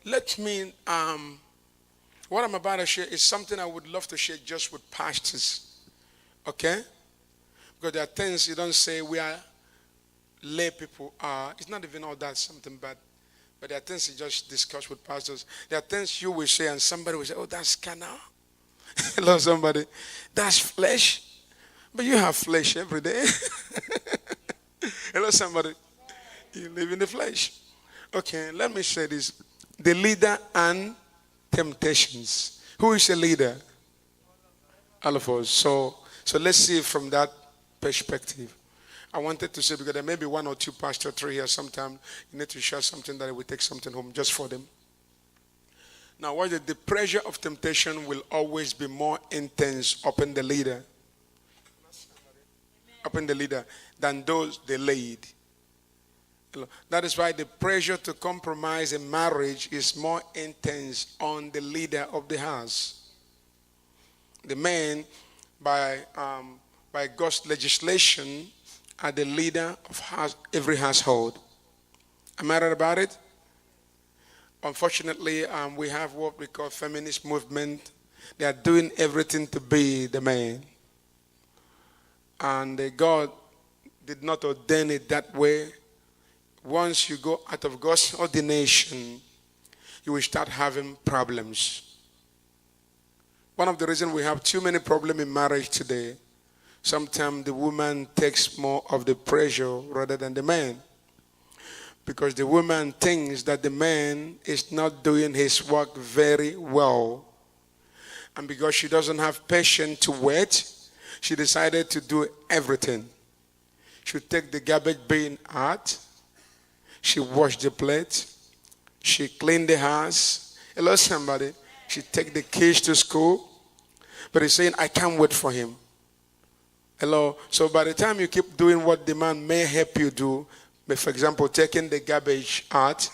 let me, what I'm about to share is something I would love to share just with pastors. Okay? Because there are things you don't say we are lay people are. It's not even all that something bad. But there are things you just discuss with pastors. There are things you will say and somebody will say, oh, that's carnal. Hello, somebody. That's flesh. But you have flesh every day. Hello, somebody. You live in the flesh. Okay, let me say this. The leader and temptations. Who is a leader? All of us. So let's see it from that perspective. I wanted to say, because there may be one or two pastors, three here sometime. You need to share something that will take something home just for them. Now, what is the pressure of temptation will always be more intense upon the leader. Upon the leader than those they lead. That is why the pressure to compromise in marriage is more intense on the leader of the house. The men, by God's legislation, are the leader of every household. Am I right about it? Unfortunately, we have what we call feminist movement. They are doing everything to be the man. And God did not ordain it that way. Once you go out of God's ordination, you will start having problems. One of the reasons we have too many problems in marriage today, sometimes the woman takes more of the pressure rather than the man. Because the woman thinks that the man is not doing his work very well. And because she doesn't have patience to wait, she decided to do everything. She would take the garbage bin out. She washed the plate. She cleaned the house. Hello, somebody. She take the kids to school. But he's saying, I can't wait for him. Hello. So by the time you keep doing what the man may help you do, for example, taking the garbage out,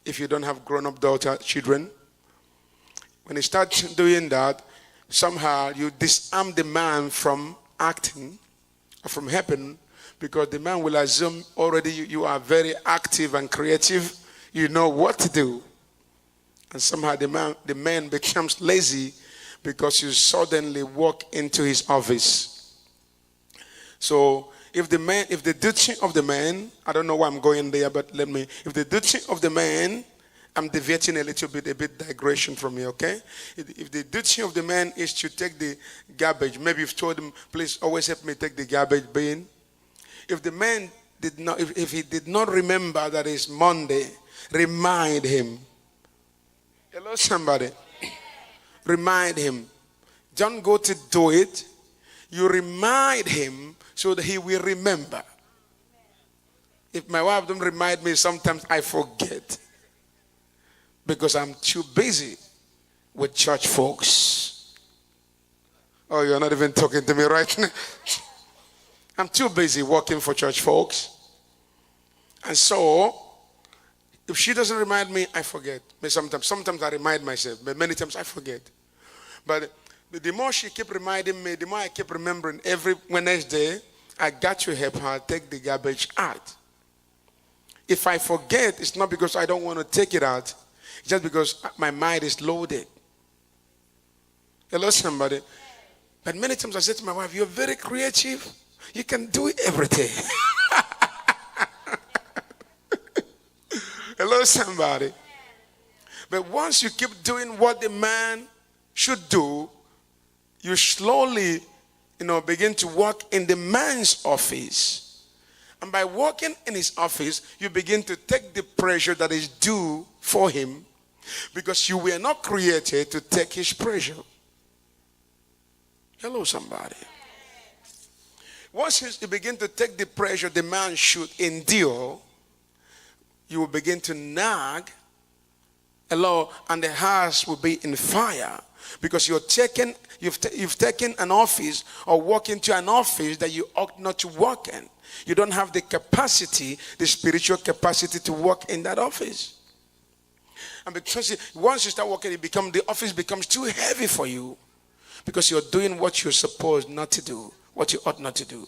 if you don't have grown-up children, when you start doing that, somehow you disarm the man from acting or from helping, because the man will assume already you are very active and creative. You know what to do. And somehow the man becomes lazy because you suddenly walk into his office. So if the duty of the man, I don't know why I'm going there, but if the duty of the man, I'm deviating a bit digression from me, okay? If the duty of the man is to take the garbage, maybe you've told him, please always help me take the garbage bin. If the man did not, if he did not remember that it's Monday, remind him. Hello, somebody. Remind him. Don't go to do it. You remind him so that he will remember. If my wife don't remind me, sometimes I forget. Because I'm too busy with church folks. Oh, you're not even talking to me right now. I'm too busy working for church folks. And so, if she doesn't remind me, I forget. Sometimes I remind myself, but many times I forget. But the more she keep reminding me, the more I keep remembering. Every Wednesday, I got to help her take the garbage out. If I forget, it's not because I don't want to take it out. It's just because my mind is loaded. Hello, somebody. But many times I say to my wife, you're very creative. You can do everything. Hello, somebody. But once you keep doing what the man should do, you slowly, begin to work in the man's office. And by working in his office, you begin to take the pressure that is due for him, because you were not created to take his pressure. Hello, somebody. Once you begin to take the pressure the man should endure, you will begin to nag. Hello, and the house will be in fire, because you've taken an office or walk into an office that you ought not to work in. You don't have the capacity, the spiritual capacity to work in that office. And because once you start working, the office becomes too heavy for you, because you're doing what you're supposed not to do, what you ought not to do.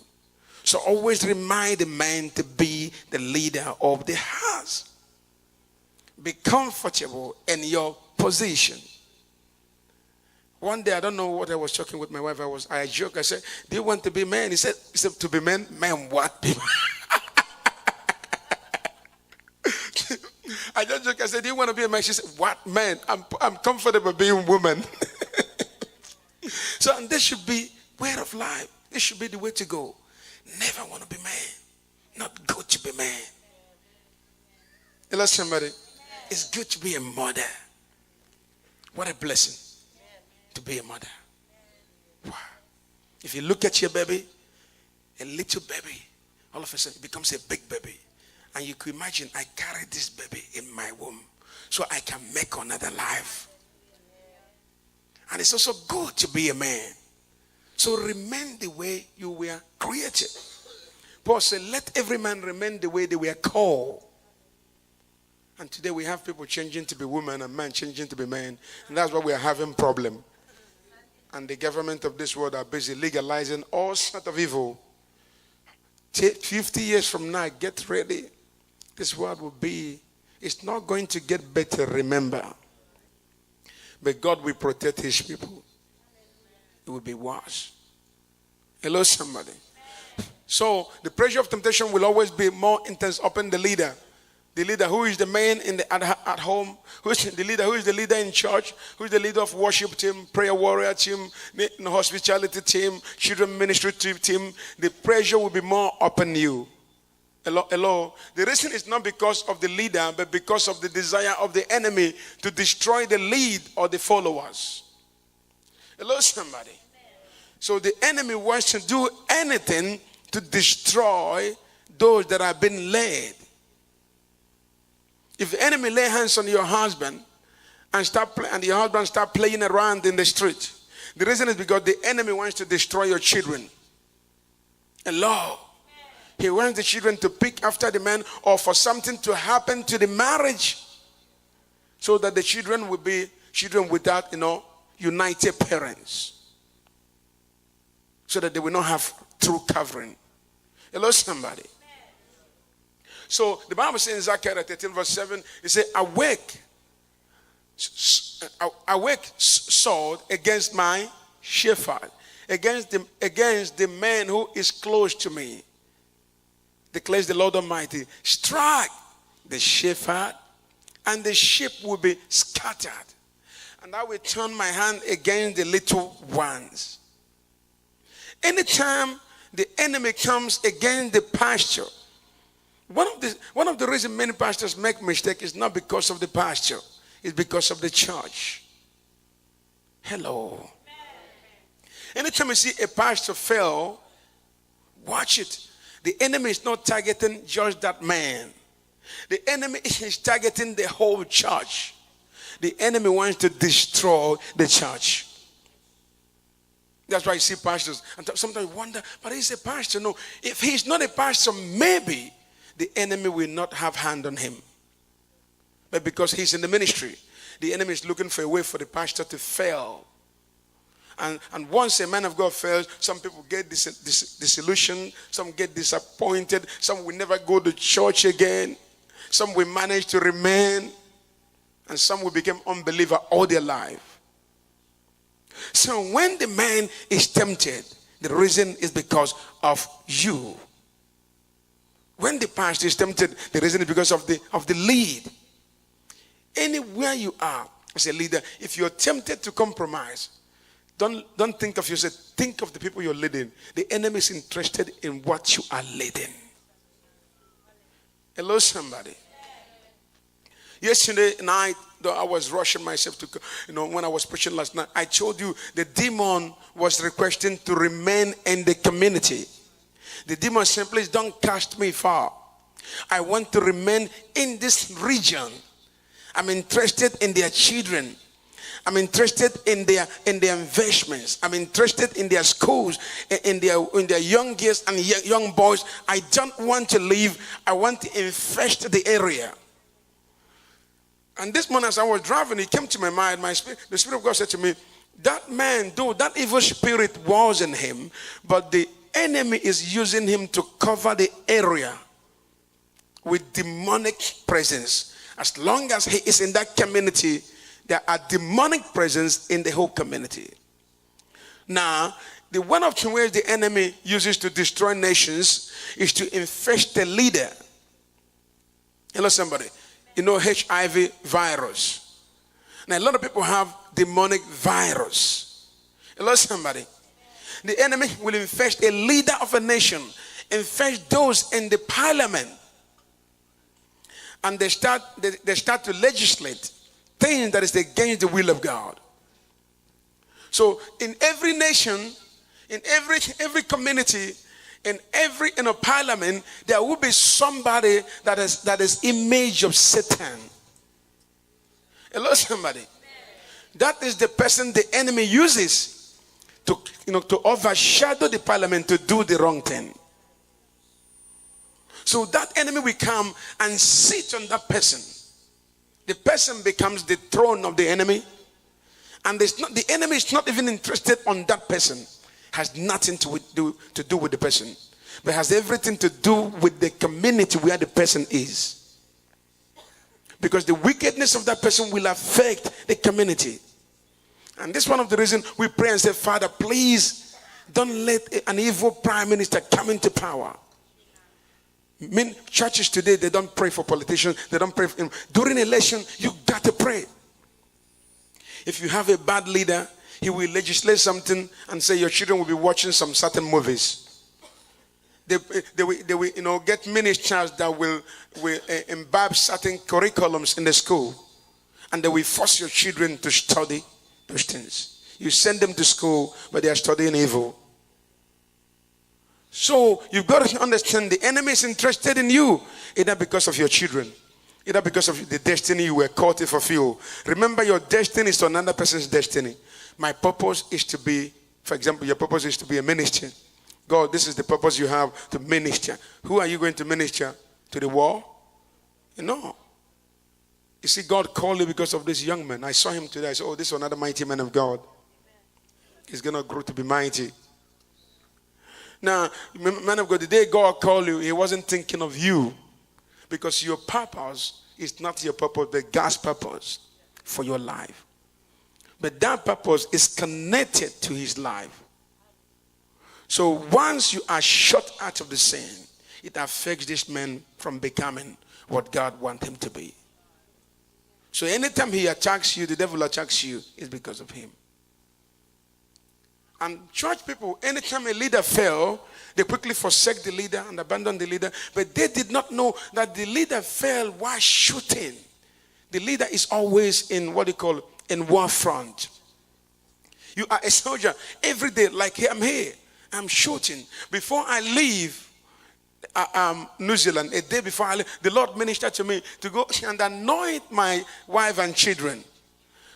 So always remind the man to be the leader of the house. Be comfortable in your position. One day, I don't know what I was talking with my wife. I joked. I said, "Do you want to be man?" He said "To be man, man what?" I just joked. I said, "Do you want to be a man?" She said, "What man? I'm comfortable being woman." So, and this should be way of life. This should be the way to go. Never want to be man. Not good to be man. Hello, somebody. It's good to be a mother. What a blessing to be a mother. Wow. If you look at your baby, a little baby, all of a sudden it becomes a big baby. And you could imagine, I carry this baby in my womb so I can make another life. And it's also good to be a man. So remain the way you were created. Paul said, let every man remain the way they were called. And today we have people changing to be women and men changing to be men. And that's why we are having problem. And the government of this world are busy legalizing all sorts of evil. 50 years from now, get ready. This world will be, it's not going to get better, remember. But God will protect his people. It will be worse. Hello, somebody. So the pressure of temptation will always be more intense upon the leader. The leader who is the man at home, who is the leader, who is the leader in church, who is the leader of worship team, prayer warrior team, hospitality team, children ministry team. The pressure will be more upon you. Hello. The reason is not because of the leader, but because of the desire of the enemy to destroy the lead or the followers. Hello, somebody. So the enemy wants to do anything to destroy those that have been led. If the enemy lay hands on your husband and your husband start playing around in the street, the reason is because the enemy wants to destroy your children. Hello. He wants the children to pick after the man or for something to happen to the marriage so that the children will be children without, united parents. So that they will not have true covering. Hello, somebody. So the Bible says in Zechariah 13 verse 7, it says, awake sword against my shepherd, against the man who is close to me, declares the Lord Almighty. Strike the shepherd, and the sheep will be scattered. And I will turn my hand against the little ones. Anytime the enemy comes against the pasture, one of the reasons many pastors make mistakes is not because of the pasture, it's because of the church. Hello. Anytime you see a pastor fail, watch it. The enemy is not targeting just that man. The enemy is targeting the whole church. The enemy wants to destroy the church. That's why you see pastors. And sometimes you wonder, but he's a pastor. No, if he's not a pastor, maybe the enemy will not have hand on him. But because he's in the ministry, the enemy is looking for a way for the pastor to fail. And once a man of God fails, some people get disillusioned, some get disappointed, some will never go to church again, some will manage to remain, and some will become unbeliever all their life. So when the man is tempted, the reason is because of you. When the pastor is tempted, the reason is because of the lead. Anywhere you are as a leader, if you're tempted to compromise, don't think of yourself. Think of the people you're leading. The enemy is interested in what you are leading. Hello, somebody. Yesterday night, though I was rushing myself to, when I was preaching last night, I told you the demon was requesting to remain in the community. The demon simply don't cast me far. I want to remain in this region. I'm interested in their children. I'm interested in their investments. I'm interested in their schools, in their young girls and young boys. I don't want to leave. I want to infest the area. And this morning as I was driving, it came to my mind, the Spirit of God said to me, that man, though that evil spirit was in him, but the enemy is using him to cover the area with demonic presence. As long as he is in that community, there are demonic presence in the whole community. Now, the one of the ways the enemy uses to destroy nations is to infest the leader. Hello, somebody. You know HIV virus. Now, a lot of people have demonic virus. Hello, somebody. The enemy will infest a leader of a nation, infest those in the parliament, and they start to legislate things that is against the will of God. So in every nation, in every community, in every parliament, there will be somebody that is image of Satan. Hello, somebody. That is the person the enemy uses to overshadow the parliament to do the wrong thing. So that enemy will come and sit on that person. The person becomes the throne of the enemy. And the enemy is not even interested on that person. Has nothing to do with the person, but has everything to do with the community where the person is. Because the wickedness of that person will affect the community. And this is one of the reasons we pray and say, Father, please don't let an evil prime minister come into power. Churches today, they don't pray for politicians. They don't pray for him. During election, you got to pray. If you have a bad leader, he will legislate something and say your children will be watching some certain movies. They will get ministers that will imbibe certain curriculums in the school, and they will force your children to study those things. You send them to school, but they are studying evil. So you've got to understand the enemy is interested in you, either because of your children, either because of the destiny you were called to fulfill. Remember, your destiny is to another person's destiny. My purpose is to be, for example, your purpose is to be a minister. God, this is the purpose you have, to minister. Who are you going to minister? To the world? No. You see, God called you because of this young man. I saw him today. I said, oh, this is another mighty man of God. He's going to grow to be mighty. Now, man of God, the day God called you, he wasn't thinking of you. Because your purpose is not your purpose, but God's purpose for your life. But that purpose is connected to his life. So once you are shut out of the sin, it affects this man from becoming what God wants him to be. So anytime he attacks you, the devil attacks you, it's because of him. And church people, anytime a leader fell, they quickly forsake the leader and abandon the leader. But they did not know that the leader fell while shooting. The leader is always in what they call in war front. You are a soldier every day, like I'm here. I'm shooting. Before I leave New Zealand, a day before I leave, the Lord ministered to me to go and anoint my wife and children.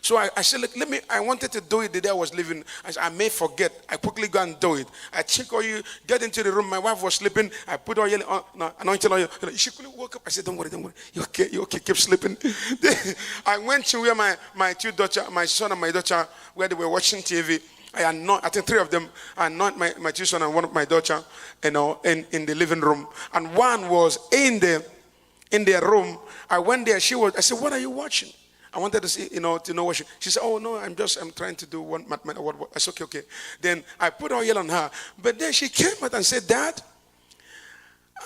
So I said, look, I wanted to do it the day I was leaving. I said, I may forget. I quickly go and do it. I check oil, get into the room. My wife was sleeping. I put oil on, anointed oil. She couldn't wake up. I said, don't worry. You okay, keep sleeping. I went to where my two daughters, my son and my daughter, where they were watching TV. I think three of them. I anointed my two sons and one of my daughter, in the living room. And one was in their room. I went there. I said, what are you watching? I wanted to see, to know what she said, oh no, I'm trying to do one. I said, okay. Then I put oil on her. But then she came out and said, Dad,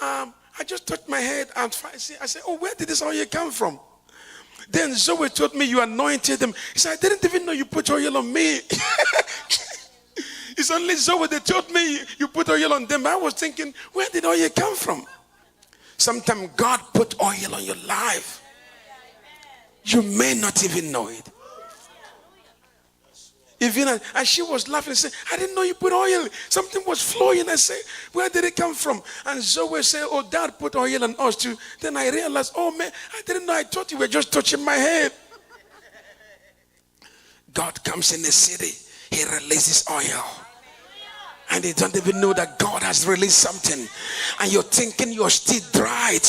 I just touched my head. I said, oh, where did this oil come from? Then Zoe told me you anointed them. He said, I didn't even know you put oil on me. It's only Zoe that told me you put oil on them. I was thinking, where did oil come from? Sometimes God put oil on your life. You may not even know it. And she was laughing and said, I didn't know you put oil. Something was flowing. I said, where did it come from? And Zoe said, oh, Dad put oil on us too. Then I realized, oh man, I didn't know. I thought you were just touching my head. God comes in the city. He releases oil. And they don't even know that God has released something. And you're thinking you're still dried.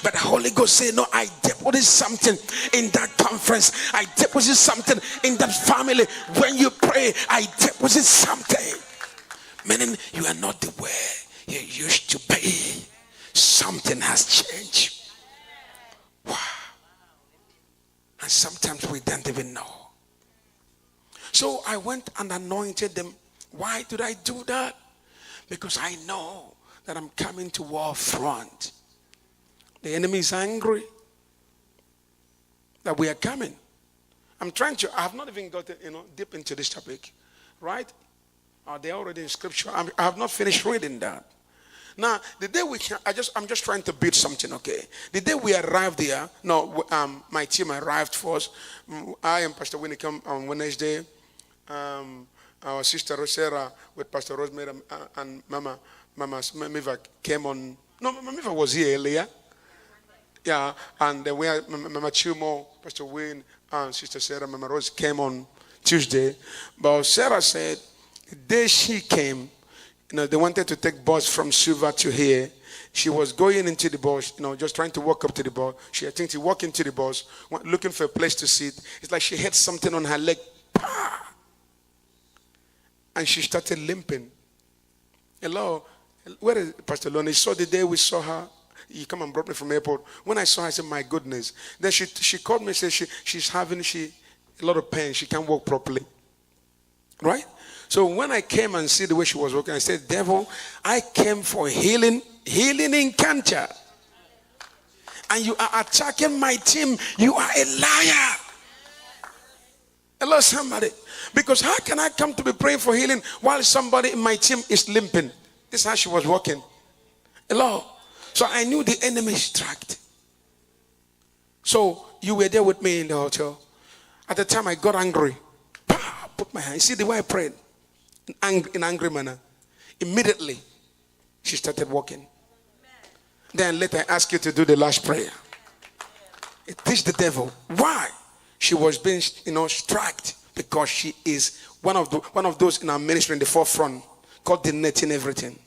But the Holy Ghost say, no, I deposited something in that conference. I deposited something in that family. When you pray, I deposit something. Meaning you are not the way you used to be. Something has changed. Wow. And sometimes we don't even know. So I went and anointed them. Why did I do that? Because I know that I'm coming to war front. The enemy is angry that we are coming. I have not even gotten, deep into this topic, right? They're already in scripture. I have not finished reading that. Now, the day I'm just trying to build something, okay? The day we arrived there, my team arrived first. I and Pastor Winnie come on Wednesday. Our sister Rosera with Pastor Rosemary and Mama Miva came on. No, Mama Miva was here earlier. Yeah, and then we had Mama Chumo, Pastor Wayne, and Sister Sarah, Mama Rose came on Tuesday. But Sarah said, the day she came, they wanted to take bus from Suva to here. She was going into the bus, just trying to walk up to the bus. I think she walked into the bus, looking for a place to sit. It's like she had something on her leg. And she started limping. Hello, where is Pastor Lonnie? So the day we saw her, he come and brought me from airport. When I saw her, I said, my goodness. Then she called me and said she's having a lot of pain. She can't walk properly. Right? So when I came and see the way she was walking, I said, devil, I came for healing encounter. And you are attacking my team. You are a liar. Hello, somebody. Because how can I come to be praying for healing while somebody in my team is limping? This is how she was walking. Hello. So I knew the enemy is tracked. So you were there with me in the hotel. At the time I got angry. Put my hand. See the way I prayed? In angry manner. Immediately, she started walking. Then later I asked you to do the last prayer. It is the devil. Why? She was being, tracked because she is one of those in our ministry in the forefront coordinating everything.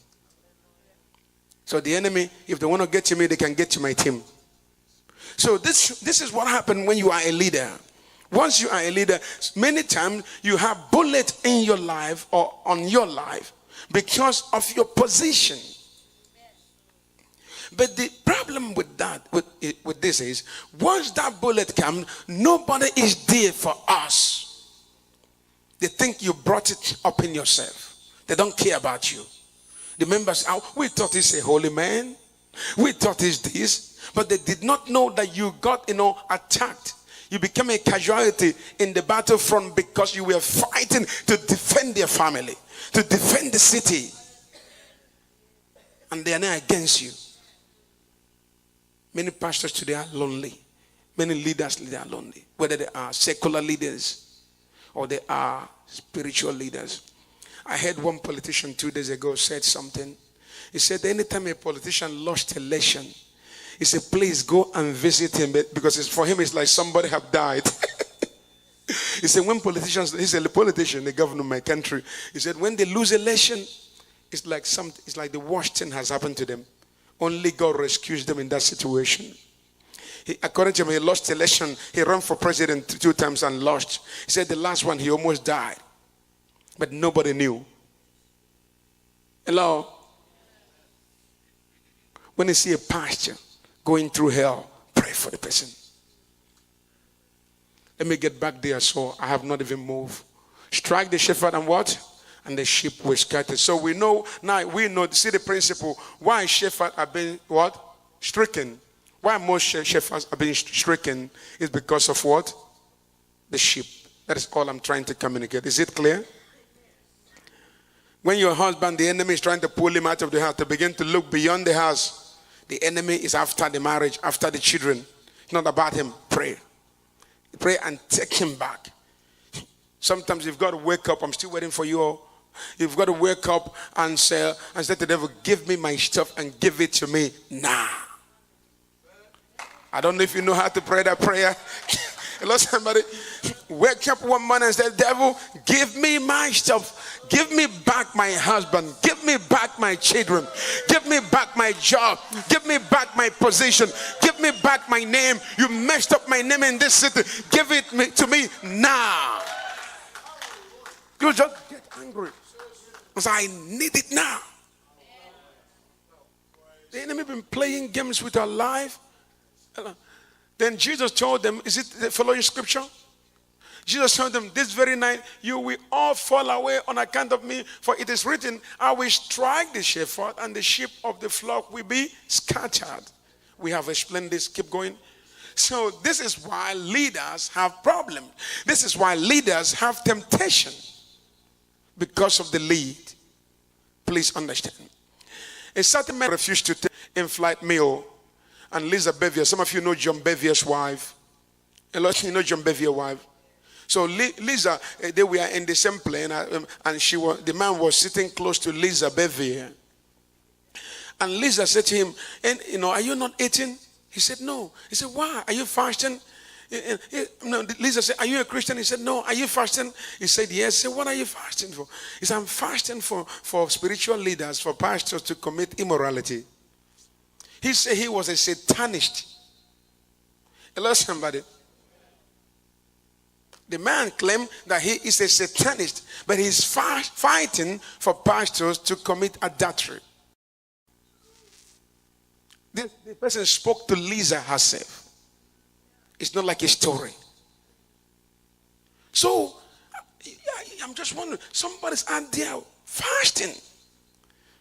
So the enemy, if they want to get to me, they can get to my team. So this is what happened when you are a leader. Once you are a leader, many times you have bullets in your life or on your life because of your position. But the problem with that, with this is, once that bullet comes, nobody is there for us. They think you brought it up in yourself. They don't care about you. The members, we thought he's a holy man. We thought he's this. But they did not know that you got, attacked. You became a casualty in the battlefront because you were fighting to defend your family, to defend the city. And they are now against you. Many pastors today are lonely. Many leaders today are lonely. Whether they are secular leaders or they are spiritual leaders. I heard one politician 2 days ago said something. He said anytime a politician lost election, he said, please go and visit him because for him it's like somebody have died. He said when politicians, he's a politician, the governor of my country. He said when they lose election, it's like the worst thing has happened to them. Only God rescues them in that situation. According to him, he lost election. He ran for president 2 times and lost. He said the last one he almost died. But nobody knew. Hello? When you see a pastor going through hell, pray for the person. Let me get back there so I have not even moved. Strike the shepherd and what? And the sheep were scattered. So we know, see the principle. Why shepherds are being what? Stricken. Why most shepherds are being stricken is because of what? The sheep. That is all I'm trying to communicate. Is it clear? When your husband, the enemy is trying to pull him out of the house, to begin to look beyond the house. The enemy is after the marriage, after the children. It's not about him. Pray. Pray and take him back. Sometimes you've got to wake up. I'm still waiting for you all. You've got to wake up and say to the devil, give me my stuff and give it to me now. I don't know if you know how to pray that prayer. Hello, somebody. Wake up one morning and say, devil, give me my stuff. Give me back my husband. Give me back my children. Give me back my job. Give me back my position. Give me back my name. You messed up my name in this city. Give it to me now. You just get angry. Because I need it now. The enemy been playing games with our life. Then Jesus told them, is it the following scripture? Jesus told them, this very night you will all fall away on account of me, for it is written, I will strike the shepherd, and the sheep of the flock will be scattered. We have explained this. Keep going. So this is why leaders have problems. This is why leaders have temptation, because of the lead. Please understand. A certain man refused to take in-flight meal, and Lisa Bevier, some of you know John Bevier's wife. A lot of you know John Bevier's wife. So Lisa, they were in the same plane, and the man was sitting close to Lisa Bevier. And Lisa said to him, are you not eating? He said, no. He said, why? Are you fasting? No. Lisa said, are you a Christian? He said, no. Are you fasting? He said, yes. He said, what are you fasting for? He said, I'm fasting for spiritual leaders, for pastors to commit immorality. He said he was a Satanist. Hello, somebody. The man claimed that he is a Satanist, but he's fighting for pastors to commit adultery. The person spoke to Lisa herself. It's not like a story. So, I'm just wondering, somebody's out there fasting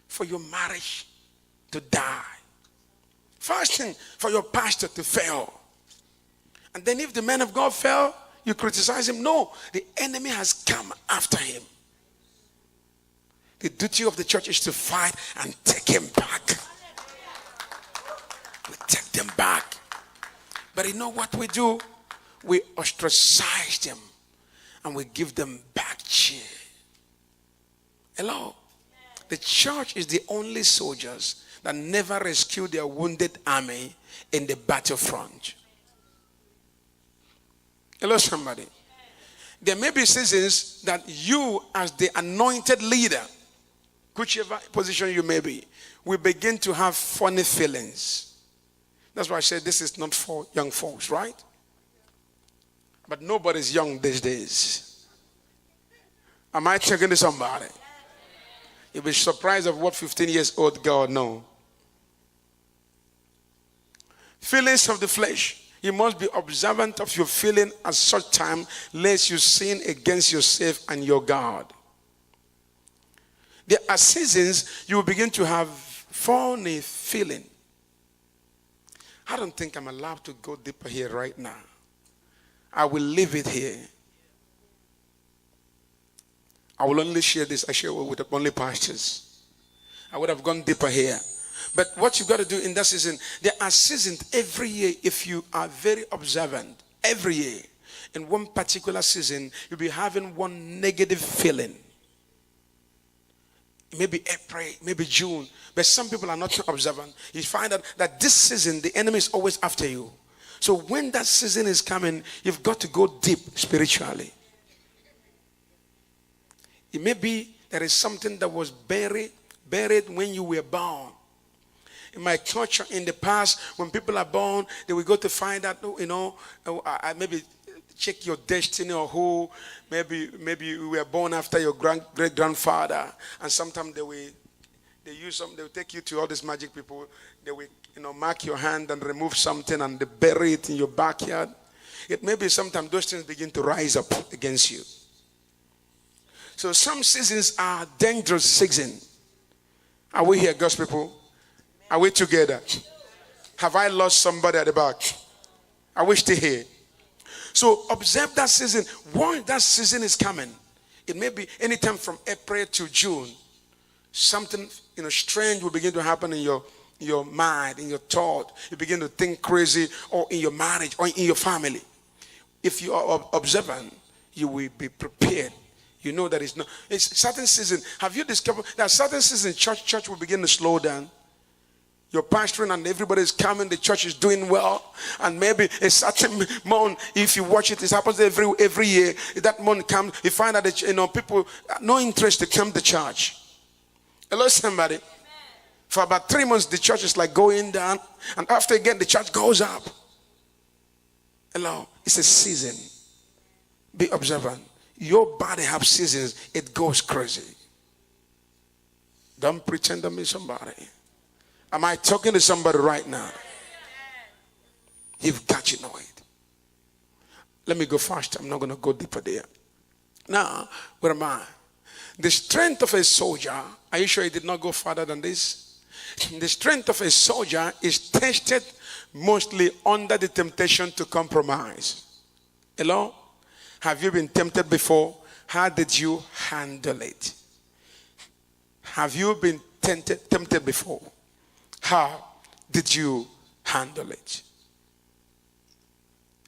for your marriage to die. Fasting for your pastor to fail. And then if the man of God fell, you criticize him. No, the enemy has come after him. The duty of the church is to fight and take him back. We take them back. But you know what we do? We ostracize them and we give them back cheer. Hello? The church is the only soldiers that never rescue their wounded army in the battlefront. Hello, somebody. There may be seasons that you, as the anointed leader, whichever position you may be, will begin to have funny feelings. That's why I said this is not for young folks, right? But nobody's young these days. Am I talking to somebody? You'll be surprised of what 15 years old girl know. Feelings of the flesh. You must be observant of your feeling at such time, lest you sin against yourself and your God. There are seasons you will begin to have funny feeling. I don't think I'm allowed to go deeper here right now. I will leave it here. I will only share this. I share with only pastors. I would have gone deeper here. But what you've got to do in that season, there are seasons every year. If you are very observant, every year, in one particular season, you'll be having one negative feeling. Maybe April, maybe June. But some people are not observant. You find out that this season, the enemy is always after you. So when that season is coming, you've got to go deep spiritually. It may be there is something that was buried when you were born. In my culture in the past, when people are born, they will go to find out, maybe check your destiny or who, maybe you were born after your great-grandfather, and sometimes they will take you to all these magic people. They will, mark your hand and remove something and they bury it in your backyard. It may be sometimes those things begin to rise up against you. So some seasons are dangerous seasons. Are we here, God's people? Are we together? Have I lost somebody at the back? Are we still here? So observe that season. Once that season is coming, it may be anytime from April to June. Something strange will begin to happen in your mind, in your thought. You begin to think crazy, or in your marriage, or in your family. If you are observant, you will be prepared. You know that it's certain season. Have you discovered that certain season church will begin to slow down? You're pastoring and everybody's coming, the church is doing well, and maybe a certain month, if you watch it happens every year. That month comes, you find out that people no interest to come to church. Hello, somebody. Amen. For about 3 months, the church is like going down, and after again, the church goes up. Hello, it's a season. Be observant. Your body has seasons, it goes crazy. Don't pretend to be somebody. Am I talking to somebody right now? You've got to know it. Let me go faster. I'm not going to go deeper there. Now, where am I? The strength of a soldier, are you sure he did not go further than this? The strength of a soldier is tested mostly under the temptation to compromise. Hello? Have you been tempted before? How did you handle it? Have you been tempted before? How did you handle it?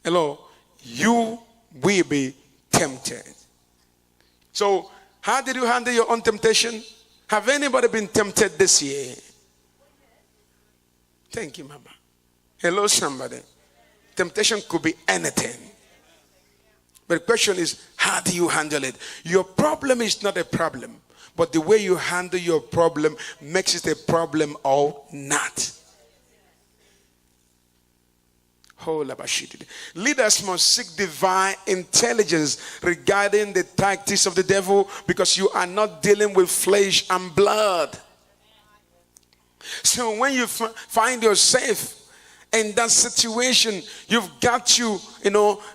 Hello? You will be tempted. So, how did you handle your own temptation? Have anybody been tempted this year? Thank you, Mama. Hello, somebody. Temptation could be anything. But the question is, how do you handle it? Your problem is not a problem, but the way you handle your problem makes it a problem or not. Leaders must seek divine intelligence regarding the tactics of the devil, because you are not dealing with flesh and blood. So when you find yourself in that situation, you've got to,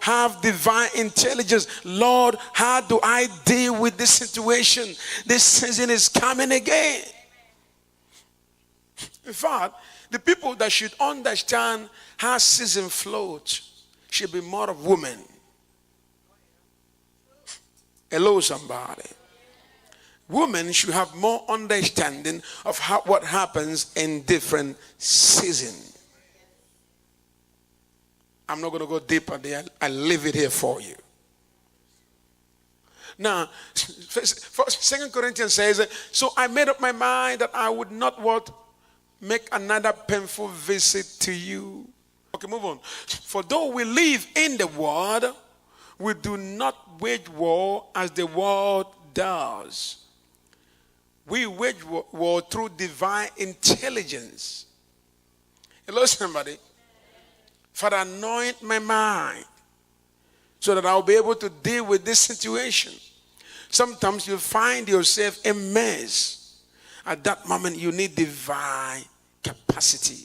have divine intelligence. Lord, how do I deal with this situation? This season is coming again. In fact, the people that should understand how season flows should be more of women. Hello, somebody. Women should have more understanding of what happens in different seasons. I'm not going to go deeper there. I'll leave it here for you. Now, 2 Corinthians says, so I made up my mind that I would not make another painful visit to you. Okay, move on. For though we live in the world, we do not wage war as the world does. We wage war through divine intelligence. Hello, somebody. Father, anoint my mind so that I'll be able to deal with this situation. Sometimes you find yourself a mess. At that moment, you need divine capacity,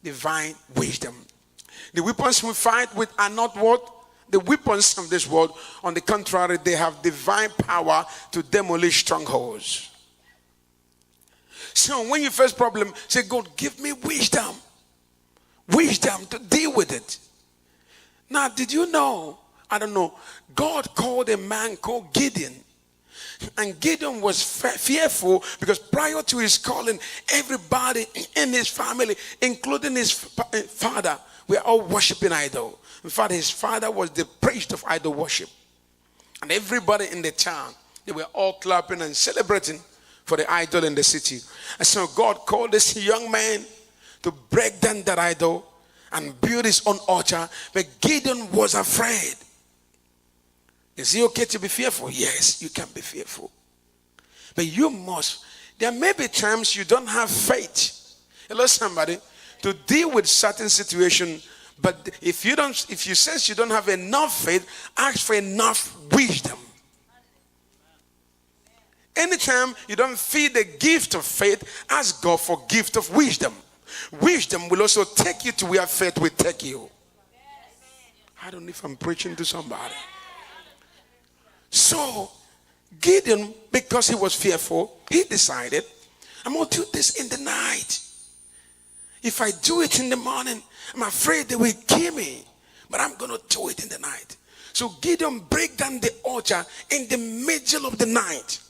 divine wisdom. The weapons we fight with are not what? The weapons of this world. On the contrary, they have divine power to demolish strongholds. So when you face problem, say, God, give me wisdom. Wisdom to deal with it. Now, did you know? I don't know. God called a man called Gideon. And Gideon was fearful because prior to his calling, everybody in his family, including his father, were all worshiping idol. In fact, his father was the priest of idol worship. And everybody in the town, they were all clapping and celebrating for the idol in the city. And so God called this young man to break down that idol and build his own altar. But Gideon was afraid. Is it okay to be fearful? Yes, you can be fearful. But you must. There may be times you don't have faith. Hello, somebody. To deal with certain situation. But if you sense you don't have enough faith, ask for enough wisdom. Anytime you don't feel the gift of faith, ask God for gift of wisdom. Wisdom will also take you to where faith will take you. I don't know if I'm preaching to somebody. So, Gideon, because he was fearful, he decided, I'm going to do this in the night. If I do it in the morning, I'm afraid they will kill me. But I'm going to do it in the night. So Gideon break down the altar in the middle of the night.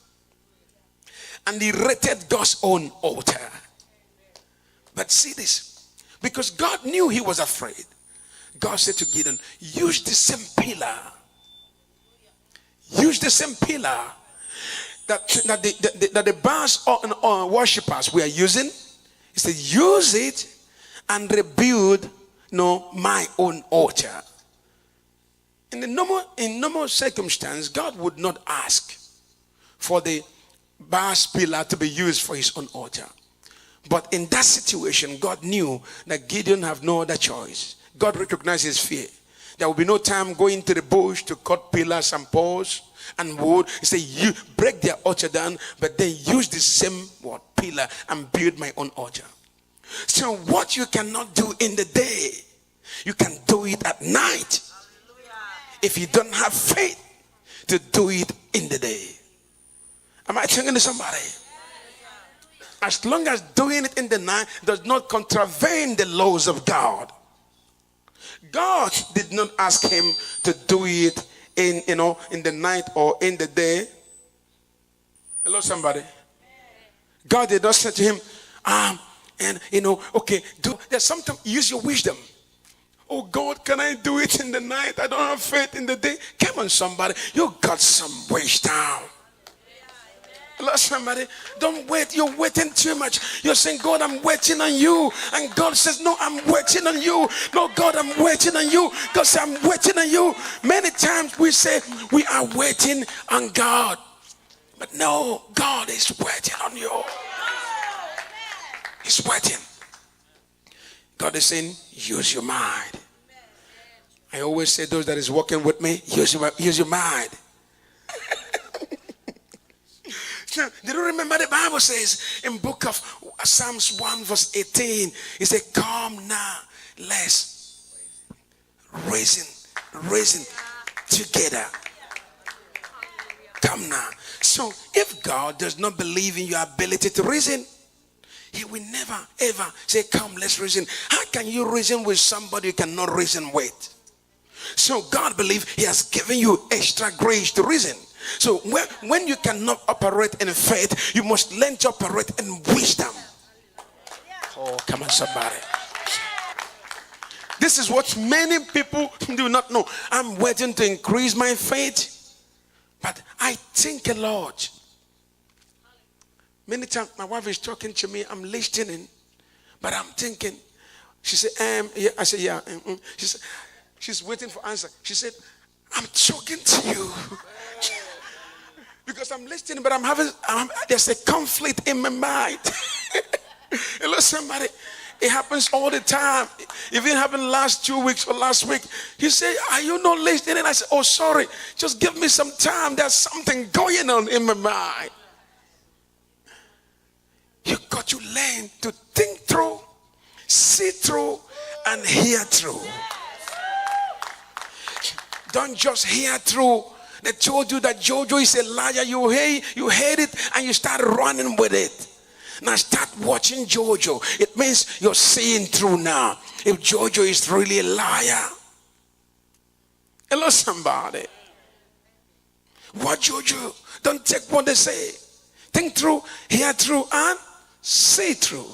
And he erected God's own altar. But see this. Because God knew he was afraid. God said to Gideon, use the same pillar. Use the same pillar that the Baal's worshippers were using. He said, use it and rebuild my own altar. In normal circumstance, God would not ask for the Baal's pillar to be used for his own altar. But in that situation, God knew that Gideon have no other choice. God recognized his fear. There will be no time going to the bush to cut pillars and poles and wood. He said, you break their altar down, but then use the same pillar and build my own altar. So what you cannot do in the day, you can do it at night. If you don't have faith to do it in the day. Am I talking to somebody? As long as doing it in the night does not contravene the laws of God. God did not ask him to do it in the night or in the day. Hello, somebody. God did not say to him, okay, there's something, use your wisdom. Oh God, can I do it in the night? I don't have faith in the day. Come on, somebody. You got some wisdom. Hello, somebody. Don't wait. You're waiting too much. You're saying, God, I'm waiting on you. And God says, no, I'm waiting on you. No, God, I'm waiting on you. God says, I'm waiting on you. Many times we say we are waiting on God. But no, God is waiting on you. He's waiting. God is saying, use your mind. I always say, those that is working with me, use your mind. So, do you remember the Bible says in book of Psalms 1 verse 18, it said, come now, let's reason together. Come now. So if God does not believe in your ability to reason, he will never ever say, come, let's reason. How can you reason with somebody you cannot reason with? So God believes he has given you extra grace to reason. So when you cannot operate in faith, you must learn to operate in wisdom. Oh, come on, somebody. This is what many people do not know. I'm waiting to increase my faith, but I think a lot. Many times my wife is talking to me, I'm listening, but I'm thinking. She said, yeah. I said, yeah. She said, she's waiting for answer. She said, I'm talking to you. Because I'm listening, but there's a conflict in my mind. Hello, somebody. It happens all the time. It even happened last 2 weeks or last week. He said, are you not listening? And I said, oh, sorry. Just give me some time. There's something going on in my mind. You got to learn to think through, see through, and hear through. Don't just hear through. They told you that Jojo is a liar. You hate it, and you start running with it. Now start watching Jojo. It means you're seeing through now. If Jojo is really a liar. Hello, somebody. What Jojo? Don't take what they say. Think through, hear through, and see through.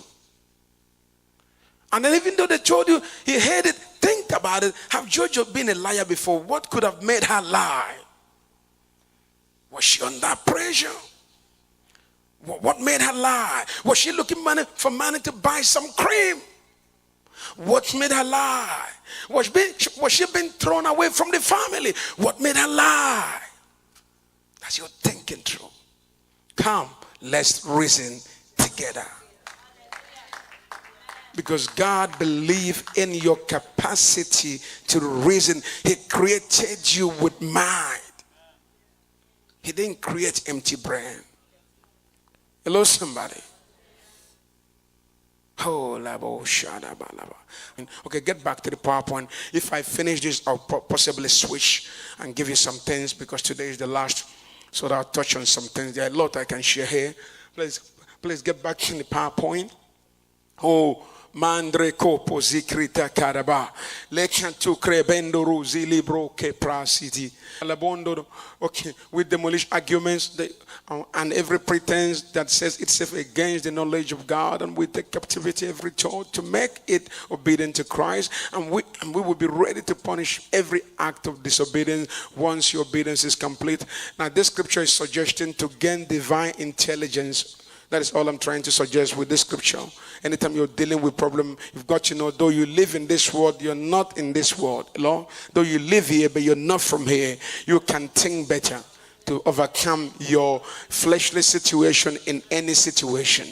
And then even though they told you he hated it, think about it. Have Jojo been a liar before? What could have made her lie? Was she under pressure? What made her lie? Was she looking for money to buy some cream? What made her lie? Was she being thrown away from the family? What made her lie? That's your thinking through. Come, let's reason together. Because God believes in your capacity to reason. He created you with mind. He didn't create empty brain. Hello, somebody. Oh, labo shada balaba. Okay, get back to the PowerPoint. If I finish this, I'll possibly switch and give you some things because today is the last. So that I'll touch on some things. There are a lot I can share here. Please get back to the PowerPoint. Oh, mandre kopo zikrita karaba lekantu krebendo ruzi libro ke prasiti alabondo. Okay, we demolish arguments and every pretense that says itself against the knowledge of God, and we take captivity every thought to make it obedient to Christ, and we will be ready to punish every act of disobedience once your obedience is complete. Now this scripture is suggesting to gain divine intelligence. That is all I'm trying to suggest with this scripture. Anytime you're dealing with problem, you've got to know, though you live in this world, you're not in this world. Though you live here, but you're not from here, you can think better to overcome your fleshly situation in any situation.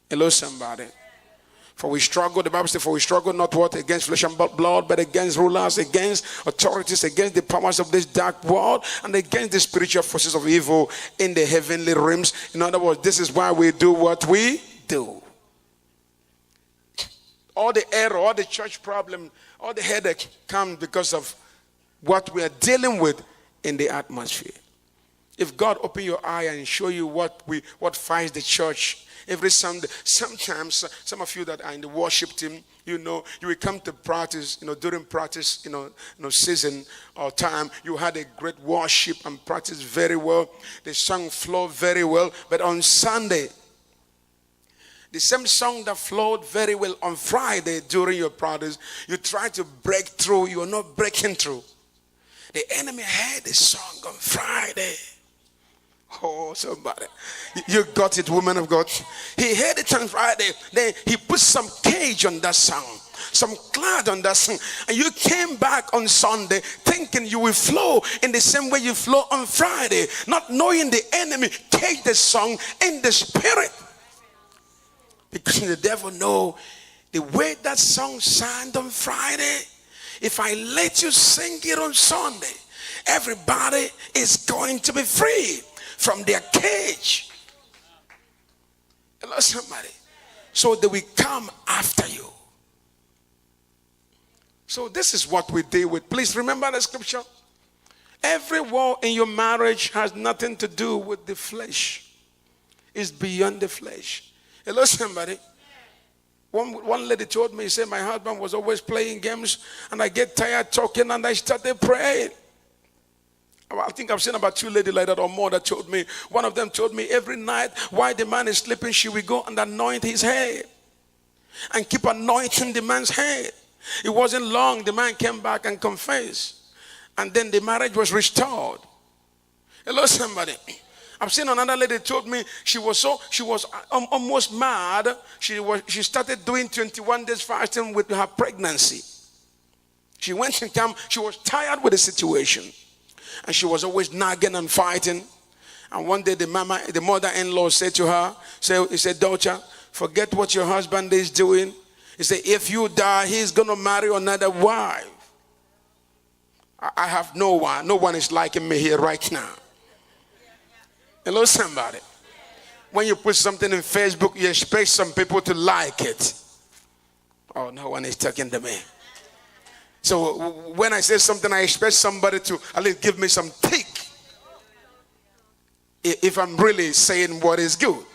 Hello, somebody. For we struggle, the Bible says, for we struggle not what? Against flesh and blood, but against rulers, against authorities, against the powers of this dark world, and against the spiritual forces of evil in the heavenly realms. In other words, this is why we do what we do. all the error, all the church problem, all the headache comes because of what we are dealing with in the atmosphere. If God open your eye and show you what fights the church every Sunday, sometimes some of you that are in the worship team, you will come to practice, during practice, season or time, you had a great worship and practice very well. The song flowed very well. But on Sunday, the same song that flowed very well on Friday during your practice, you try to break through, you are not breaking through. The enemy heard the song on Friday. Oh, somebody. You got it, woman of God. He heard it on Friday. Then he put some cage on that song, some cloud on that song. And you came back on Sunday thinking you will flow in the same way you flow on Friday, not knowing the enemy caged the song in the spirit. Because the devil know the way that song sounded on Friday, if I let you sing it on Sunday, everybody is going to be free from their cage. Hello, somebody. So they will come after you. So this is what we deal with. Please remember the scripture. Every war in your marriage has nothing to do with the flesh. It's beyond the flesh. Hello, somebody. One lady told me, she said, my husband was always playing games and I get tired talking and I started praying. I think I've seen about 2 ladies like that or more that told me. One of them told me every night while the man is sleeping, she will go and anoint his head and keep anointing the man's head. It wasn't long, the man came back and confessed, and then the marriage was restored. Hello, somebody. I've seen another lady told me she was almost mad. She started doing 21 days fasting with her pregnancy. She went to camp. She was tired with the situation. And she was always nagging and fighting. And one day the mother-in-law said to her, he said, daughter, forget what your husband is doing. He said, if you die, he's going to marry another wife. I have no one. No one is liking me here right now. Hello, somebody. When you put something in Facebook, you expect some people to like it. Oh, no one is talking to me. So when I say something, I expect somebody to at least give me some tick. If I'm really saying what is good.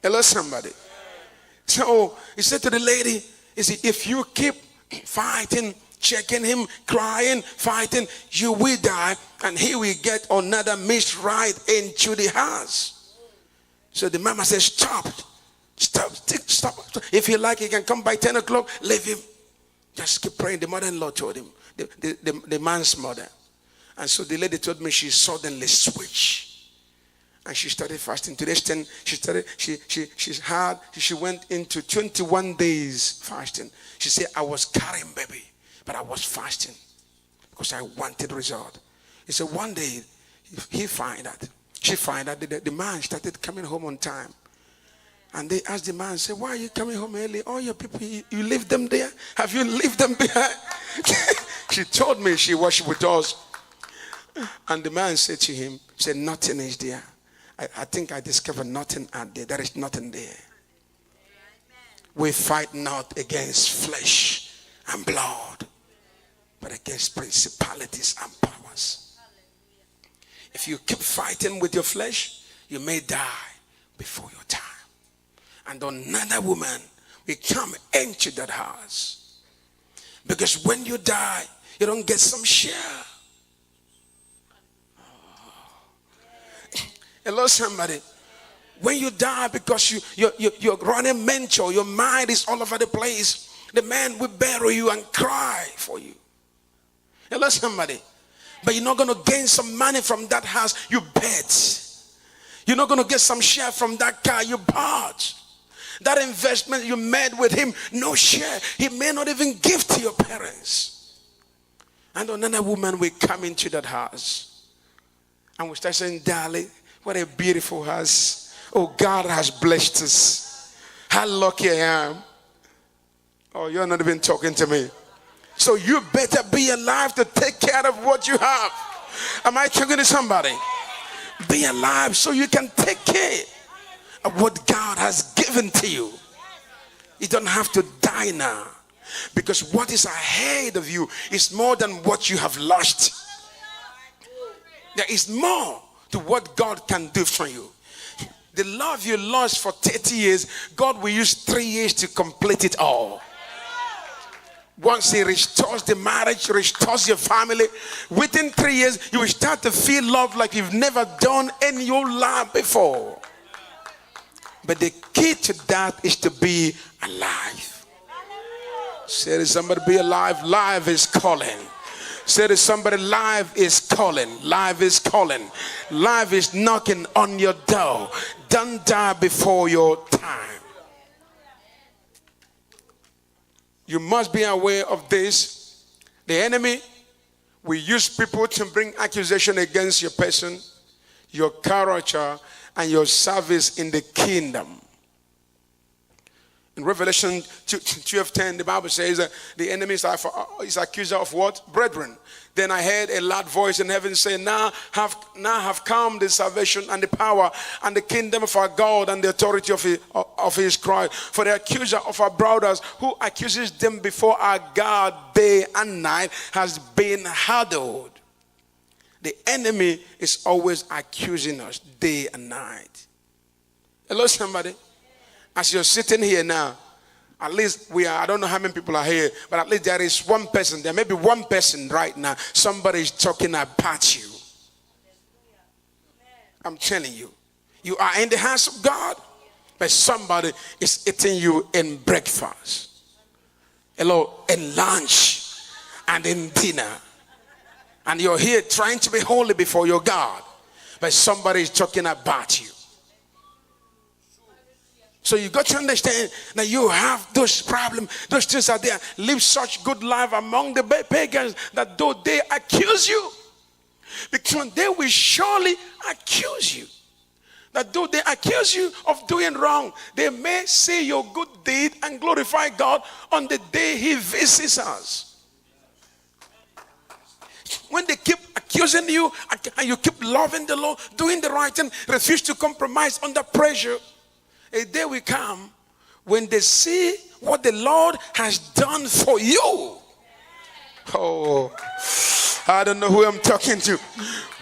Hello, somebody. So he said to the lady, he said, if you keep fighting, checking him, crying, fighting, you will die and he will get another missed ride into the house. So the mama said, stop. If you like, he can come by 10 o'clock, leave him. Just keep praying. The mother-in-law told him, the man's mother. And so the lady told me she suddenly switched. And she started fasting. To the extent she went into 21 days fasting. She said, I was carrying baby, but I was fasting because I wanted result. He said one day she find out the man started coming home on time. And they asked the man, say, why are you coming home early? All your people, you leave them there? Have you left them behind? She told me she worshiped with us. And the man said to him, said, nothing is there. I think I discovered nothing out there. There is nothing there. We fight not against flesh and blood, but against principalities and powers. If you keep fighting with your flesh, you may die before your time. And another woman will come into that house. Because when you die, you don't get some share. Hello, somebody. When you die, because you're running mental, your mind is all over the place, the man will bury you and cry for you. Hello, somebody. But you're not going to gain some money from that house, you bet. You're not going to get some share from that car, you bought. That investment you made with him, no share. He may not even give to your parents. And another woman will come into that house. And we start saying, darling, what a beautiful house. Oh, God has blessed us. How lucky I am. Oh, you're not even talking to me. So you better be alive to take care of what you have. Am I talking to somebody? Be alive so you can take care of what God has given to you. You don't have to die now. Because what is ahead of you is more than what you have lost. There is more to what God can do for you. The love you lost for 30 years, God will use 3 years to complete it all. Once He restores the marriage, restores your family, within 3 years, you will start to feel love like you've never done in your life before. But the key to that is to be alive. Say to somebody, be alive. Life is calling. Say to somebody, life is calling. Life is calling. Life is knocking on your door. Don't die before your time. You must be aware of this. The enemy will use people to bring accusation against your person, your character, and your service in the kingdom. In Revelation 12:10, the Bible says that the enemy is accuser of what? Brethren. Then I heard a loud voice in heaven say, now have come the salvation and the power and the kingdom of our God and the authority of his Christ. For the accuser of our brothers who accuses them before our God day and night has been hallowed. The enemy is always accusing us day and night. Hello, somebody. As you're sitting here now, at least I don't know how many people are here, but at least there is one person, there may be one person right now, somebody is talking about you. I'm telling you, you are in the hands of God, but somebody is eating you in breakfast, hello, in lunch, and in dinner. And you're here trying to be holy before your God, but somebody is talking about you. So you got to understand that you have those problems, those things are there. Live such good life among the pagans that though they accuse you, because they will surely accuse you. That though they accuse you of doing wrong, they may see your good deed and glorify God on the day He visits us. When they keep accusing you and you keep loving the Lord, doing the right thing, refuse to compromise under pressure, a day will come when they see what the Lord has done for you. Oh, I don't know who I'm talking to.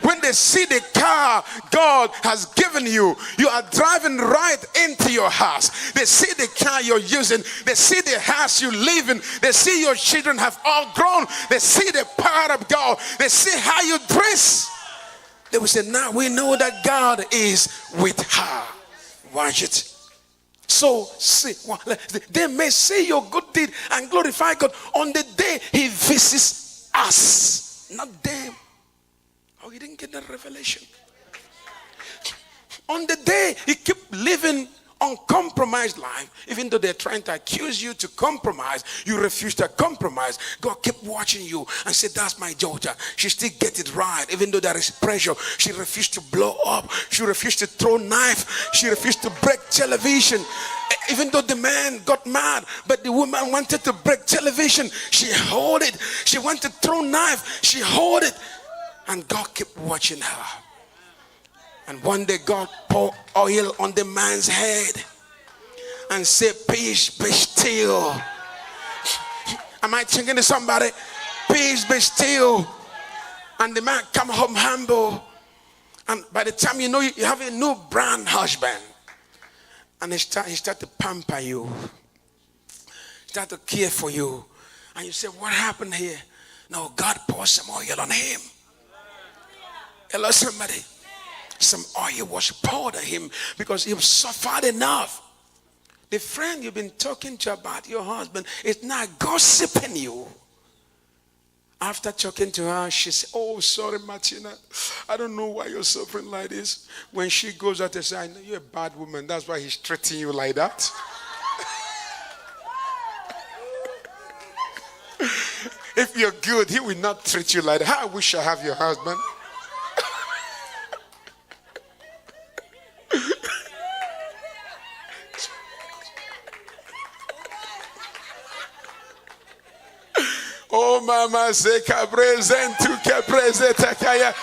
When they see the car God has given you, you are driving right into your house. They see the car you're using. They see the house you live in. They see your children have all grown. They see the power of God. They see how you dress. They will say, now we know that God is with her. Watch it. So see, they may see your good deed and glorify God on the day He visits us, not them. Oh, you didn't get that revelation. On the day you keep living uncompromised life, even though they're trying to accuse you to compromise, you refuse to compromise. God keep watching you and say, that's my daughter. She still get it right, even though there is pressure. She refused to blow up. She refused to throw knife. She refused to break television. Even though the man got mad, but the woman wanted to break television, she held it. She wanted to throw knife, she held it. And God kept watching her. And one day God poured oil on the man's head and said, peace be still. Am I thinking to somebody? Peace be still. And the man come home humble. And by the time you know you have a new brand husband. And he start to pamper you. Start to care for you. And you say, what happened here? No, God poured some oil on him. Hello, somebody. Some oil was poured on him because he suffered enough. The friend you've been talking to about your husband is now gossiping you. After talking to her, she said, oh, sorry, Martina. I don't know why you're suffering like this. When she goes out and says, I know you're a bad woman. That's why he's treating you like that. If you're good, he will not treat you like that. I wish I have your husband. Oh, mama, se capresentu capreseta kaya.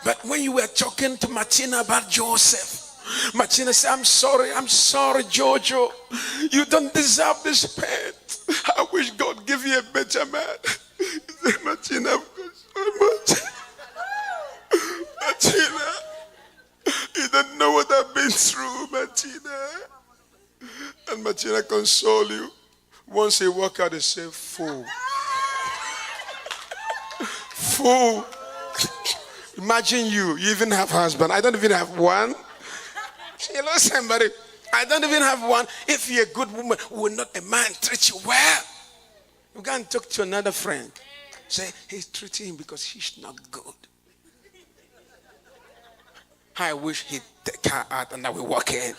But when you were talking to Martina about Joseph, Martina said, I'm sorry, Jojo. You don't deserve this pain. I wish God gave you a better man. He said, Martina, I've got so much. Martina, you don't know what I've been through, Martina. And Martina console you. Once he walk out, he say, fool. Fool. Imagine you even have husband. I don't even have one. Hello, somebody. I don't even have one. If you're a good woman, will not a man treat you well? You go and talk to another friend. Say, he's treating him because he's not good. I wish he'd take her out and I will walk in.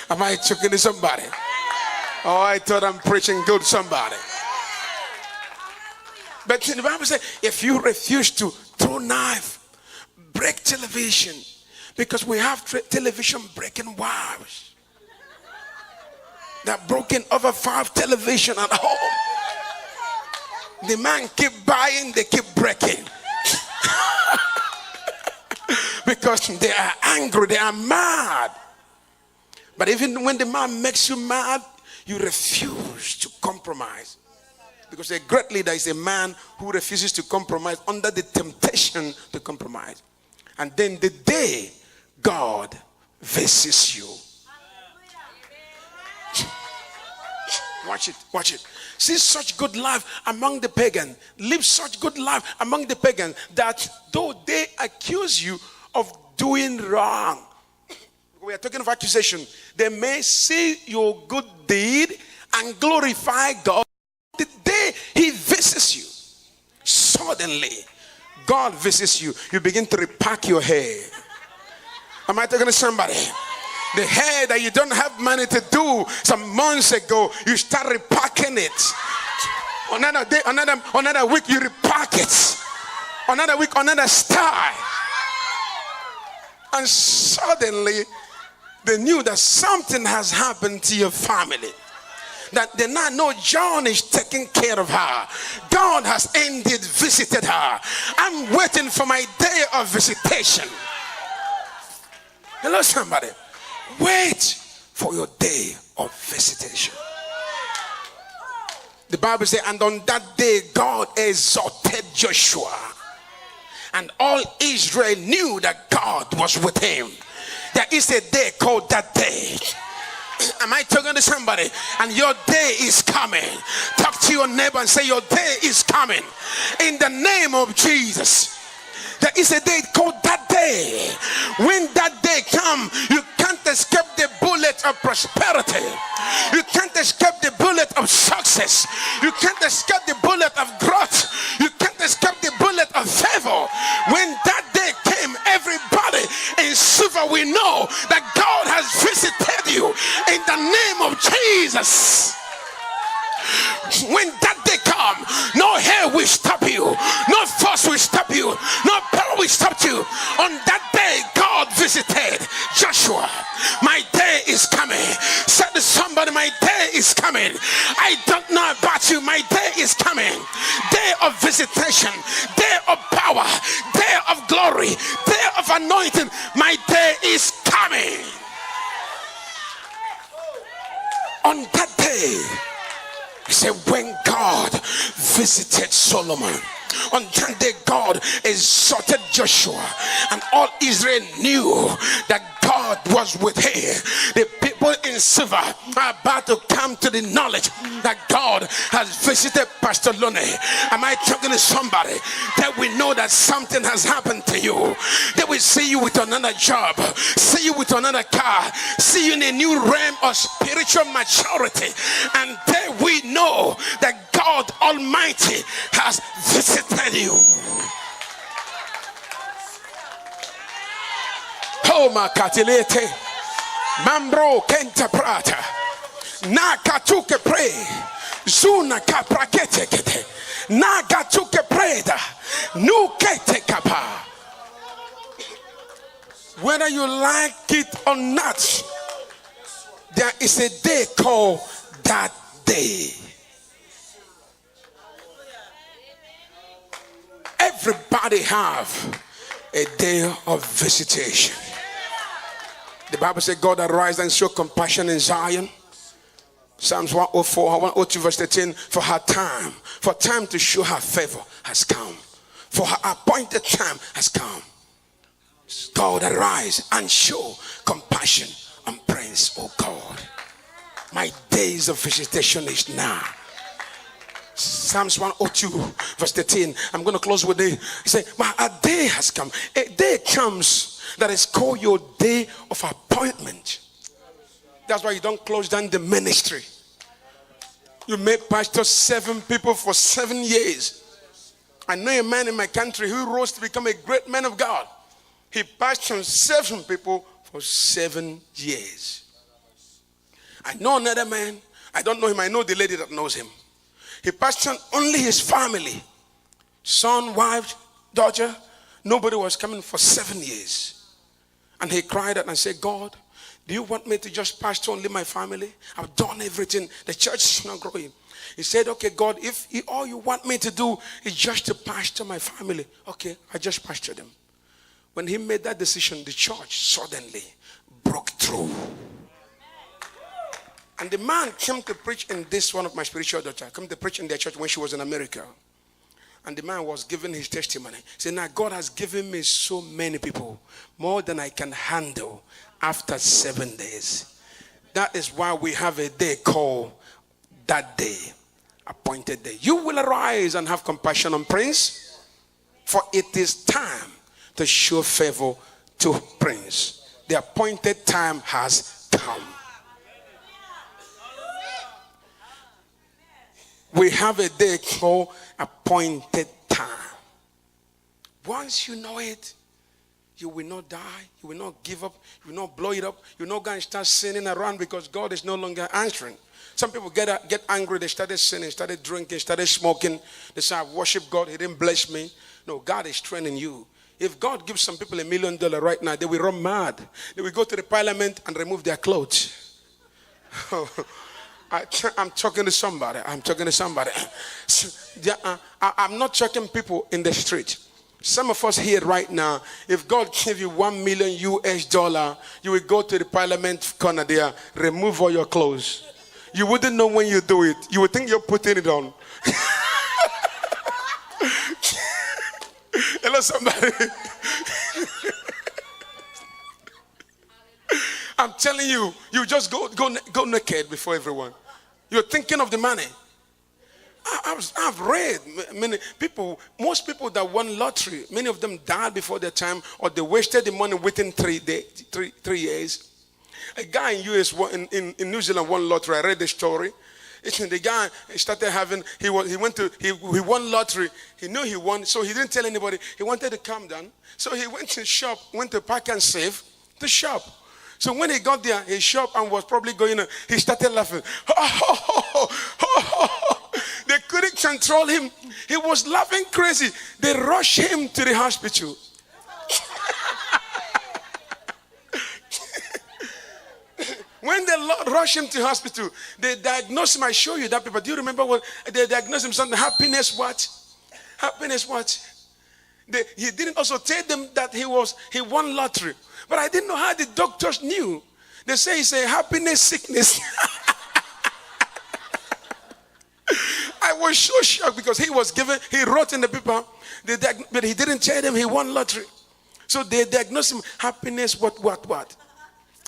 Am I talking to somebody? Oh, I thought I'm preaching good to somebody. But the Bible says, if you refuse to throw knife, break television, because we have television breaking wives. They're broken over 5 television at home. The man keep buying, they keep breaking. Because they are angry, they are mad. But even when the man makes you mad, you refuse to compromise. Because a great leader is a man who refuses to compromise under the temptation to compromise. And then the day God visits you. Watch it. See such good life among the pagans. Live such good life among the pagans that though they accuse you of doing wrong. We are talking of accusation. They may see your good deed and glorify God. The day he visits you, suddenly God visits you, you begin to repack your hair. Am I talking to somebody? The hair that you don't have money to do some months ago, you start repacking it. Another day, another week, you repack it. Another week, another style. And suddenly they knew that something has happened to your family. That they now know John is taking care of her. God has indeed visited her. I'm waiting for my day of visitation. Hello, somebody. Wait for your day of visitation. The Bible says, and on that day God exalted Joshua, and all Israel knew that God was with him. There is a day called that day. Am I talking to somebody? And your day is coming. Talk to your neighbor and say, your day is coming. In the name of Jesus. There is a day called that day. When that day comes, you can't escape the bullet of prosperity. You can't escape the bullet of success. You can't escape the bullet of growth. You can't escape the bullet of favor. When that day came, everybody in Suva will know that God has visited you in the name of Jesus. When that day come, no hair will stop you, no force will stop you, no power will stop you. On that day God visited Joshua. My day is coming. Said to somebody, my day is coming. I don't know about you, my day is coming. Day of visitation, day of power, day of glory, day of anointing. My day is coming. On that day, he said, when God visited Solomon, on that day God exalted Joshua, and all Israel knew that God was with him. The people in Suva are about to come to the knowledge that God has visited Pastor Lone. Am I talking to somebody? That we know that something has happened to you. They will see you with another job, see you with another car, see you in a new realm of spiritual maturity, and there we know that God Almighty has visited you. Homa katilete mambro kenta prata na katuke pre zuna kaprakete kete na katuke preda nukete kapa. Whether you like it or not, there is a day called that day. Everybody have a day of visitation. The Bible says, God arise and show compassion in Zion. Psalms 104, 102 verse 13. For time to show her favor has come. For her appointed time has come. God arise and show compassion on Prince, oh God. My days of visitation is now. Psalms 102 verse 13. I'm going to close with it. He said, a day has come. A day comes that is called your day of appointment. That's why you don't close down the ministry. You made pastor 7 people for 7 years. I know a man in my country who rose to become a great man of God. He pastored 7 people for 7 years. I know another man. I don't know him. I know the lady that knows him. He pastored only his family. Son, wife, daughter. Nobody was coming for 7 years. And he cried out and said, God, do you want me to just pastor only my family? I've done everything. The church is not growing. He said, okay, God, if all you want me to do is just to pastor my family, okay, I just pastor them. When he made that decision, the church suddenly broke through. And the man came to preach in this, one of my spiritual daughters, came to preach in their church when she was in America. And the man was giving his testimony. He said, now God has given me so many people, more than I can handle after 7 days. That is why we have a day called that day, appointed day. You will arise and have compassion on Prince, for it is time to show favor to Prince. The appointed time has come. We have a day called appointed time. Once you know it, you will not die. You will not give up. You will not blow it up. You will not go and start sinning around because God is no longer answering. Some people get angry. They started sinning, started drinking, started smoking. They say, I worship God. He didn't bless me. No, God is training you. If God gives some people $1 million right now, they will run mad. They will go to the parliament and remove their clothes. I'm talking to somebody. I'm not talking people in the street. Some of us here right now, if God gave you $1 million, you will go to the parliament corner there, remove all your clothes. You wouldn't know when you do it. You would think you're putting it on. Hello, somebody. I'm telling you, you just go naked before everyone. You're thinking of the money. I've read many people, most people that won lottery, many of them died before their time, or they wasted the money within 3 years. A guy in US, in New Zealand, won lottery. I read the story. The guy started having, he won lottery. He knew he won, so he didn't tell anybody. He wanted to calm down. So he went to shop, went to Park and Save to shop. So when he got there, he shopped and was probably going, he started laughing. They couldn't control him. He was laughing crazy. They rushed him to the hospital. When they rushed him to hospital, they diagnosed him. I show you that paper. Do you remember what they diagnosed him? Something, happiness what? Happiness what? He didn't also tell them that he won lottery. But I didn't know how the doctors knew. They say it's a happiness sickness. I was so shocked because he wrote in the paper, but he didn't tell them he won lottery. So they diagnosed him happiness what?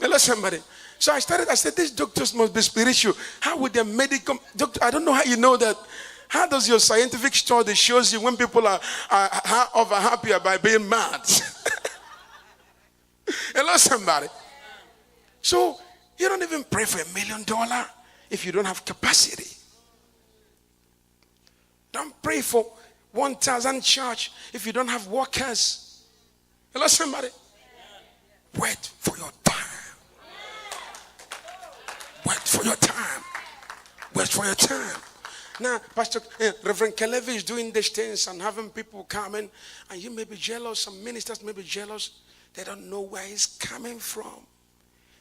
Hello, somebody. So I said, these doctors must be spiritual. How would the medical doctor? I don't know how you know that. How does your scientific study shows you when people are over happier by being mad? Hello, somebody. So you don't even pray for $1 million if you don't have capacity. Don't pray for 1,000 church if you don't have workers. Hello, somebody. Wait for your time. Wait for your time. Wait for your time. Now, Reverend Kelevi is doing these things and having people coming, and you may be jealous. Some ministers may be jealous. They don't know where he's coming from.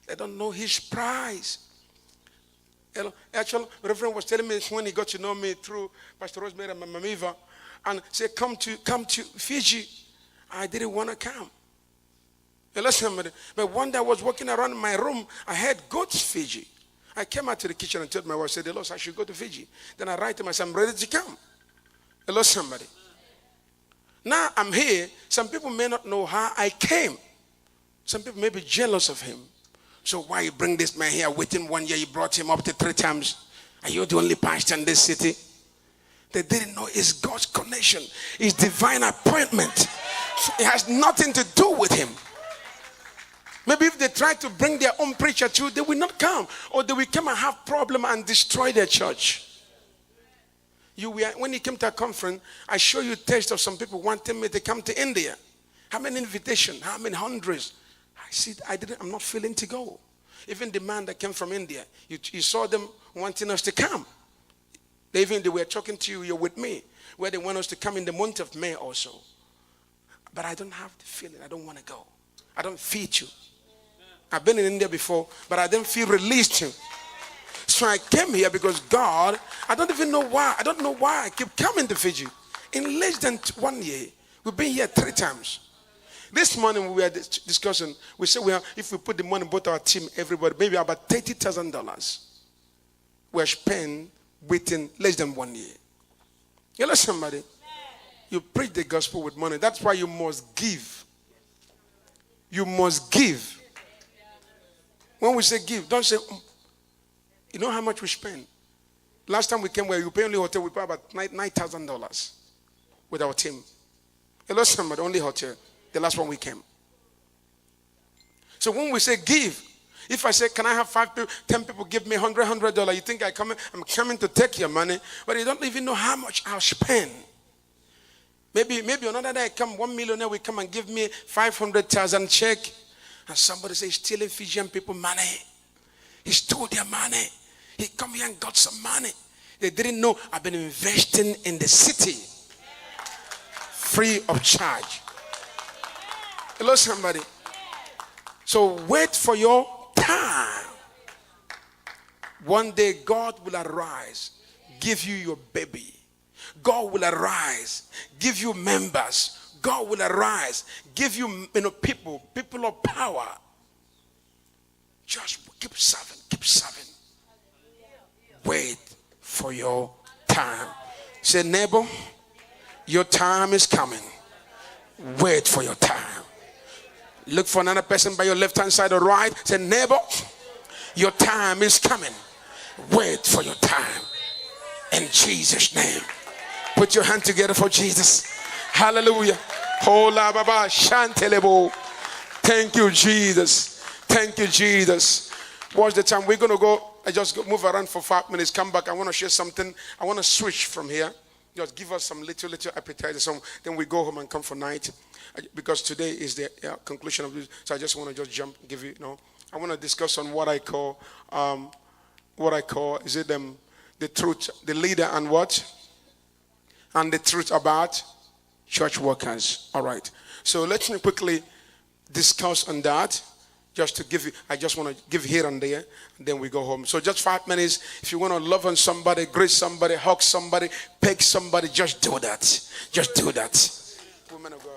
They don't know his price. Actually, Reverend was telling me when he got to know me through Pastor Rosemary and Mama Miva, and said, come to Fiji. I didn't want to come. Hello, somebody. But one day I was walking around my room. I heard goats Fiji. I came out to the kitchen and told my wife, I said, hello, I should go to Fiji. Then I write to myself, I'm ready to come. Hello, somebody. Now I'm here. Some people may not know how I came. Some people may be jealous of him. So why you bring this man here? Within 1 year, you brought him up to 3 times. Are you the only pastor in this city? They didn't know it's God's connection. It's divine appointment. So it has nothing to do with him. Maybe if they try to bring their own preacher too, they will not come. Or they will come and have problem and destroy their church. When you came to a conference, I show you text of some people wanting me to come to India. How many invitations? How many hundreds? I see, I'm not feeling to go. Even the man that came from India, you saw them wanting us to come. They were talking to you, you're with me, where they want us to come in the month of May also. But I don't have the feeling, I don't want to go. I don't feel you. I've been in India before, but I didn't feel released to. So I came here because God, I don't even know why. I don't know why I keep coming to Fiji. In less than 1 year, we've been here 3 times. This morning we were discussing, we said if we put the money, both our team, everybody, maybe about $30,000 were spent within less than 1 year. You know somebody? You preach the gospel with money. That's why you must give. You must give. When we say give, don't say, you know how much we spend? Last time we came where you pay only hotel, we pay about $9,000 with our team. Hello, somebody, only hotel. The last one we came. So when we say give, if I say, can I have 5 people, 10 people give me $100, you think I'm coming to take your money, but you don't even know how much I'll spend. Maybe another day I come, 1 millionaire will come and give me 500,000 check. And somebody say, he's stealing Fijian people money. He stole their money. He come here and got some money. They didn't know I've been investing in the city. Free of charge. Hello, somebody. So wait for your time. One day God will arise, give you your baby. God will arise, give you members. God will arise, give you, people of power. Just keep serving. Wait for your time. Say, neighbor, your time is coming. Wait for your time. Look for another person by your left hand side or right. Say, neighbor, your time is coming. Wait for your time. In Jesus' name. Put your hand together for Jesus. Hallelujah. Hola baba shantelebo. Thank you, Jesus. Thank you, Jesus. Watch the time. We're going to go. I just move around for 5 minutes. Come back. I want to share something. I want to switch from here. Just give us some little appetizer. Then we go home and come for night. Because today is the conclusion of this. So I just want to just jump, give you, I want to discuss on what I call, is it the truth, the leader and what? And the truth about church workers. All right. So let me quickly discuss on that. Just to give you, I just want to give here and there, and then we go home. So just 5 minutes. If you want to love on somebody, greet somebody, hug somebody, peg somebody, just do that. Just do that. Women of God.